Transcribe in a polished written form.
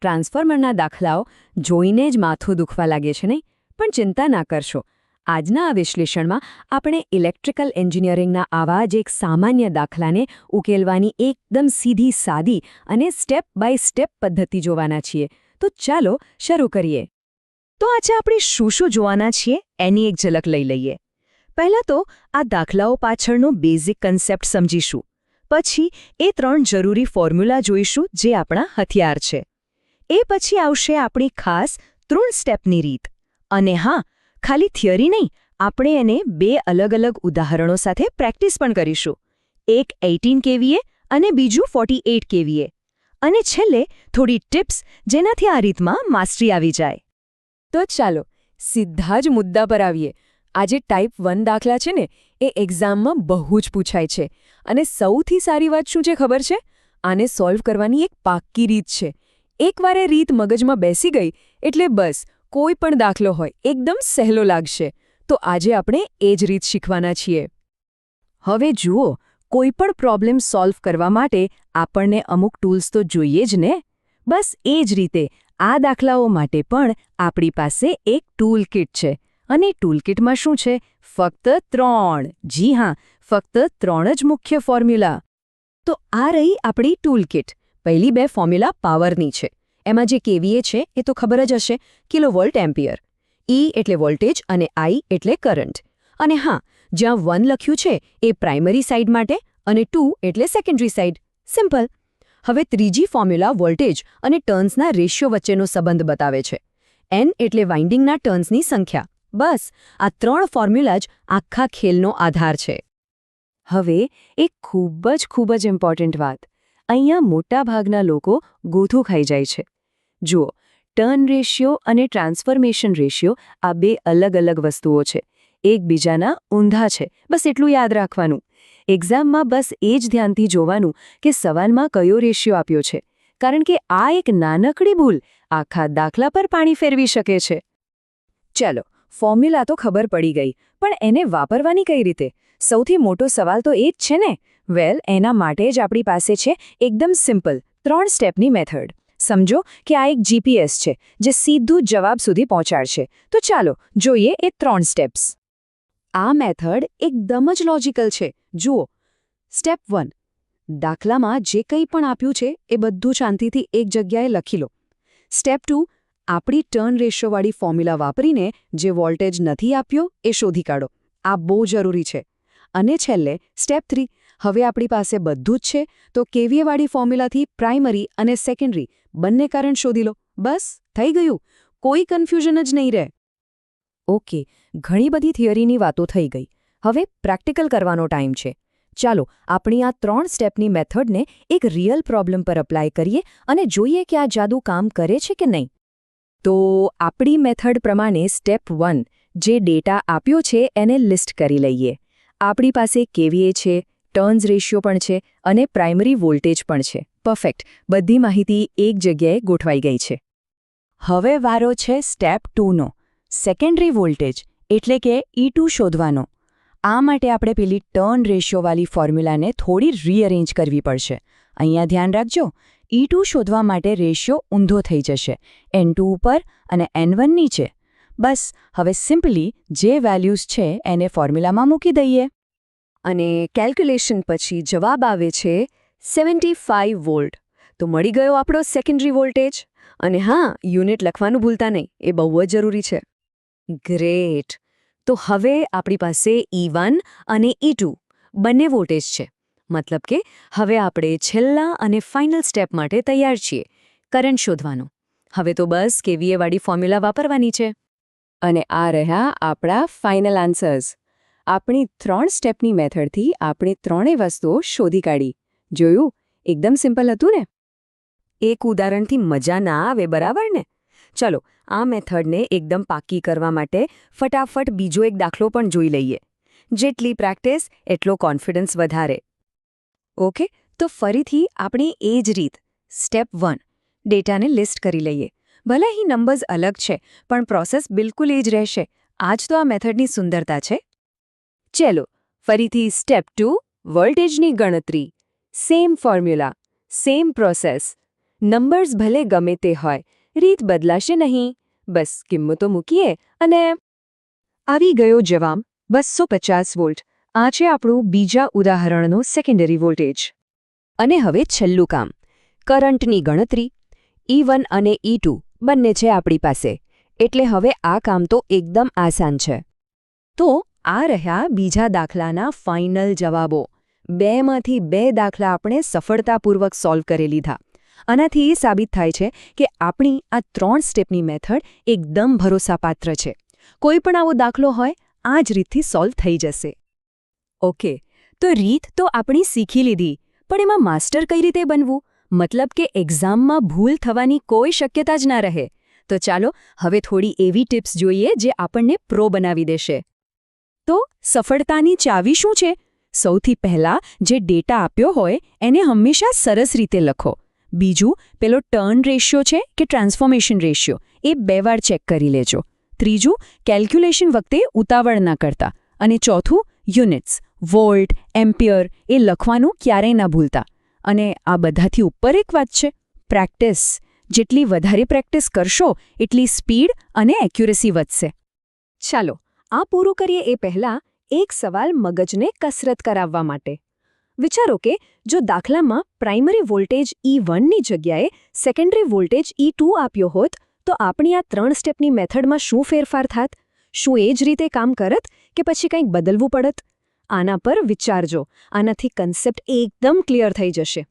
ટ્રાન્સફોર્મરના દાખલાઓ જોઈને જ માથું દુખવા લાગે છે નહીં? પણ ચિંતા ના કરશો. આજના આ વિશ્લેષણમાં આપણે ઇલેક્ટ્રિકલ એન્જિનિયરિંગના આવા જ એક સામાન્ય દાખલાને ઉકેલવાની એકદમ સીધી સાદી અને સ્ટેપ બાય સ્ટેપ પદ્ધતિ જોવાના છીએ. તો ચાલો શરૂ કરીએ. તો આજે આપણે શું જોવાના છીએ એની એક ઝલક લઈ લઈએ. પહેલાં તો આ દાખલાઓ પાછળનો બેઝિક કન્સેપ્ટ સમજીશું. પછી એ 3 જરૂરી ફોર્મ્યુલા જોઈશું જે આપણા હથિયાર છે. એ પછી આવશે આપણી ખાસ 3 સ્ટેપની રીત. અને હા, ખાલી થિયરી નહીં, આપણે એને 2 અલગ અલગ ઉદાહરણો સાથે પ્રેક્ટિસ પણ કરીશું. એક 18 kVA અને બીજું 48 kVA. અને છેલ્લે થોડી ટિપ્સ જેનાથી આ રીતમાં માસ્ટરી આવી જાય. તો ચાલો સીધા જ મુદ્દા પર આવીએ. આજે ટાઈપ 1 દાખલા છે ને, એ એક્ઝામમાં બહુ જ પૂછાય છે. અને સૌથી સારી વાત શું છે ખબર છે? આને સોલ્વ કરવાની એક પાક્કી રીત છે. એકવાર એ રીત મગજમાં બેસી ગઈ એટલે બસ કોઈ પણ દાખલો હોય એકદમ સહેલો લાગશે. તો આજે આપણે એ જ રીત શીખવાના છીએ. હવે જુઓ, કોઈ પણ પ્રોબ્લેમ સોલ્વ કરવા માટે આપણને અમુક ટૂલ્સ તો જોઈએ જ ને. બસ એ જ રીતે આ દાખલાઓ માટે પણ આપણી પાસે એક ટૂલ કિટ છે. અને ટૂલકિટમાં શું છે? ફક્ત 3. જી હા, ફક્ત 3 જ મુખ્ય ફોર્મ્યુલા. તો આ રહી આપણી ટૂલકિટ. પહેલી 2 ફોર્મ્યુલા પાવરની છે. એમાં જે કેવીએ છે એ તો ખબર જ હશે, કિલોવોલ્ટ એમ્પિયર. E એટલે વોલ્ટેજ અને I એટલે કરંટ. અને હા, જ્યાં 1 લખ્યું છે એ પ્રાઇમરી સાઇડ માટે અને 2 એટલે સેકન્ડરી સાઇડ. સિમ્પલ. હવે ત્રીજી ફોર્મ્યુલા વોલ્ટેજ અને ટર્ન્સના રેશિયો વચ્ચેનો સંબંધ બતાવે છે. N એટલે વાઇન્ડિંગના ટર્ન્સની સંખ્યા. બસ આ 3 ફોર્મ્યુલા જ આખા ખેલનો આધાર છે. હવે એક ખૂબ જ ઇમ્પોર્ટન્ટ વાત. અહીંયા મોટાભાગના લોકો ગોથું ખાઈ જાય છે. જુઓ, ટર્ન રેશિયો અને ટ્રાન્સફોર્મેશન રેશિયો આ 2 અલગ અલગ વસ્તુઓ છે. એકબીજાના ઊંધા છે. બસ એટલું યાદ રાખવાનું. એક્ઝામમાં બસ એ જ ધ્યાનથી જોવાનું કે સવાલમાં કયો રેશિયો આપ્યો છે. કારણ કે આ એક નાનકડી ભૂલ આખા દાખલા પર પાણી ફેરવી શકે છે. ચાલો, ફોર્મ્યુલા તો ખબર પડી ગઈ, પણ એને વાપરવાની કઈ રીતે? સૌથી મોટો સવાલ તો એ જ છે ને. વેલ, એના માટે જ આપણી પાસે છે એકદમ સિમ્પલ 3 સ્ટેપની મેથડ. સમજો કે આ એક જીપીએસ છે જે સીધું જવાબ સુધી પહોંચાડશે. તો ચાલો જોઈએ એ 3 સ્ટેપ્સ. આ મેથડ એકદમ જ લોજિકલ છે. જુઓ, સ્ટેપ 1. દાખલામાં જે કંઈ પણ આપ્યું છે એ બધું શાંતિથી એક જગ્યાએ લખી લો. સ્ટેપ 2. આપણી ટર્ન રેશિયોવાળી ફોર્મ્યુલા વાપરીને જે વોલ્ટેજ નથી આપ્યો એ શોધી કાઢો. આ બહુ જરૂરી છે. અને છેલ્લે સ્ટેપ 3. હવે આપણી પાસે બધું જ છે, તો કેવીએવાળી ફોર્મ્યુલાથી પ્રાઇમરી અને સેકન્ડરી બંને કરંટ શોધી લો. બસ થઈ ગયું. કોઈ કન્ફ્યુઝન જ નહીં રહે. ઓકે, ઘણી બધી થિયરીની વાતો થઈ ગઈ. હવે પ્રેક્ટિકલ કરવાનો ટાઈમ છે. ચાલો આપણી આ 3 સ્ટેપની મેથડને એક રિયલ પ્રોબ્લેમ પર એપ્લાય કરીએ અને જોઈએ કે આ જાદુ કામ કરે છે કે નહીં. તો આપણી મેથડ પ્રમાણે સ્ટેપ 1, જે ડેટા આપ્યો છે એને લિસ્ટ કરી લઈએ. આપણી પાસે કેવીએ છે, ટર્ન્સ રેશિયો પણ છે અને પ્રાઇમરી વોલ્ટેજ પણ છે. પરફેક્ટ. બધી માહિતી એક જગ્યાએ ગોઠવાઈ ગઈ છે. હવે વારો છે સ્ટેપ 2નો, સેકન્ડરી વોલ્ટેજ એટલે કે E2 શોધવાનો. આ માટે આપણે પેલી ટર્ન રેશિયોવાળી ફોર્મ્યુલાને થોડી રીઅરેન્જ કરવી પડશે. અહીંયા ધ્યાન રાખજો, E2 શોધવા માટે રેશિયો ઊંધો થઈ જશે. N2 ઉપર અને N1 નીચે. બસ હવે સિમ્પલી જે વેલ્યુઝ છે એને ફોર્મ્યુલામાં મૂકી દઈએ. અને કેલ્ક્યુલેશન પછી જવાબ આવે છે 75 વોલ્ટ. તો મળી ગયો આપણો સેકન્ડરી વોલ્ટેજ. અને હા, યુનિટ લખવાનું ભૂલતા નહીં, એ બહુ જ જરૂરી છે. ગ્રેટ. તો હવે આપણી પાસે E1 અને E2 બંને વોલ્ટેજ છે. મતલબ કે હવે આપણે છેલ્લા અને ફાઇનલ સ્ટેપ માટે તૈયાર છીએ, કરંટ શોધવાનો. હવે તો બસ કેવીએવાળી ફોર્મ્યુલા વાપરવાની છે. અને આ રહ્યા આપણા ફાઇનલ આન્સર્સ. આપણી 3 સ્ટેપની મેથડથી આપણે 3 વસ્તુઓ શોધી કાઢી. જોયું? એકદમ સિમ્પલ હતું ને? એક ઉદાહરણથી મજા ના આવે, બરાબર ને? ચલો આ મેથડને એકદમ પાક્કી કરવા માટે ફટાફટ બીજો એક દાખલો પણ જોઈ લઈએ. જેટલી પ્રેક્ટિસ એટલો કોન્ફિડન્સ વધારે. ઓકે, તો ફરીથી આપણે એ જ રીત. સ્ટેપ 1. ડેટાને લિસ્ટ કરી લઈએ. ભલે અહીં નંબર્સ અલગ છે, પણ પ્રોસેસ બિલકુલ એ જ રહેશે. આ જ તો આ મેથડની સુંદરતા છે. ચલો ફરીથી સ્ટેપ 2, વોલ્ટેજની ગણતરી. Same formula, same process. Numbers ભલે ગમે તે હોય, રીત બદલાશે નહીં. બસ કિંમતો મૂકીએ અને આવી ગયો જવાબ 250 વોલ્ટ. આ છે આપણું બીજા ઉદાહરણનો સેકન્ડરી વોલ્ટેજ. અને હવે છેલ્લું કામ, કરંટની ગણતરી. E1 અને E2 બંને છે આપણી પાસે, એટલે હવે આ કામ તો એકદમ આસાન છે. તો આ રહ્યા બીજા દાખલાના ફાઇનલ જવાબો. 2માંથી 2 દાખલા આપણે સફળતાપૂર્વક સોલ્વ કરી લીધા. આનાથી એ સાબિત થાય છે કે આપણી આ 3 સ્ટેપની મેથડ એકદમ ભરોસાપાત્ર છે. કોઈ પણ આવો દાખલો હોય આ જ રીતથી સોલ્વ થઈ જશે. ઓકે, તો રીત તો આપણી શીખી લીધી, પણ એમાં માસ્ટર કઈ રીતે બનવું? મતલબ કે એક્ઝામમાં ભૂલ થવાની કોઈ શક્યતા જ ના રહે. તો ચાલો હવે થોડી એવી ટિપ્સ જોઈએ જે આપણને પ્રો બનાવી દેશે. તો સફળતાની ચાવી શું છે? સૌથી પહેલાં જે ડેટા આપ્યો હોય એને હંમેશા સરસ રીતે લખો. બીજું, પેલો ટર્ન રેશિયો છે કે ટ્રાન્સફોર્મેશન રેશિયો એ 2 વાર ચેક કરી લેજો. ત્રીજું, કેલ્ક્યુલેશન વખતે ઉતાવળ ના કરતા. અને ચોથું, યુનિટ્સ, વોલ્ટ, એમ્પિયર એ લખવાનું ક્યારેય ના ભૂલતા. અને આ બધાથી ઉપર એક વાત છે, પ્રેક્ટિસ. જેટલી વધારે પ્રેક્ટિસ કરશો એટલી સ્પીડ અને એક્યુરેસી વધશે. ચાલો આ પૂરું કરીએ એ પહેલાં એક સવાલ મગજને કસરત કરાવવા માટે. વિચારો કે જો દાખલામાં પ્રાઇમરી વોલ્ટેજ E1ની જગ્યાએ સેકન્ડરી વોલ્ટેજ E2 આપ્યો હોત તો આપણી આ 3 સ્ટેપની મેથડમાં શું ફેરફાર થાત? શું એ જ રીતે કામ કરત કે પછી કંઈક બદલવું પડત? આના પર વિચારજો. આનાથી કન્સેપ્ટ એકદમ ક્લિયર થઈ જશે.